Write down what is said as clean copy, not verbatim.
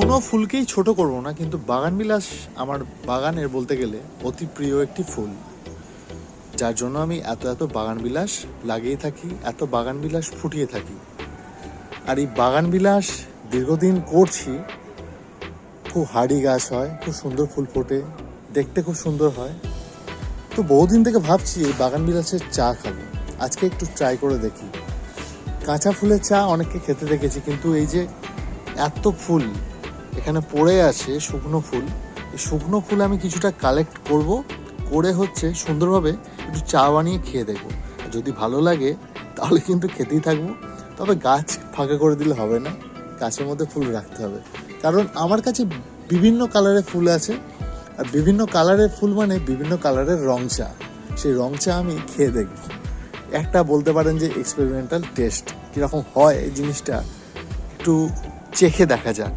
কোনো ফুলকেই ছোট করব না, কিন্তু বাগানবিলাস আমার বাগানের বলতে গেলে অতি প্রিয় একটি ফুল, যার জন্য আমি এত এত বাগানবিলাস লাগিয়ে থাকি, এত বাগানবিলাস ফুটিয়ে থাকি। আর এই বাগানবিলাস দীর্ঘদিন করছি। খুব হাড়ি গাছ হয়, খুব সুন্দর ফুল ফোটে, দেখতে খুব সুন্দর হয়। তো বহুদিন থেকে ভাবছি এই বাগানবিলাসের চা খাবো, আজকে একটু ট্রাই করে দেখি। কাঁচা ফুলের চা অনেককে খেতে দেখেছি, কিন্তু এই যে এত ফুল এখানে পড়ে আছে শুকনো ফুল, এই শুকনো ফুল আমি কিছুটা কালেক্ট করব, করে হচ্ছে সুন্দরভাবে একটু চা বানিয়ে খেয়ে দেখবো। যদি ভালো লাগে তাহলে কিন্তু খেতেই থাকবো, তবে গাছ ফাঁকা করে দিলে হবে না, গাছের মধ্যে ফুল রাখতে হবে। কারণ আমার কাছে বিভিন্ন কালারের ফুল আছে, আর বিভিন্ন কালারের ফুল মানে বিভিন্ন কালারের রং চা। সেই রং চা আমি খেয়ে দেখব, একটা বলতে পারেন যে এক্সপেরিমেন্টাল টেস্ট কীরকম হয় এই জিনিসটা একটু চেখে দেখা যাক।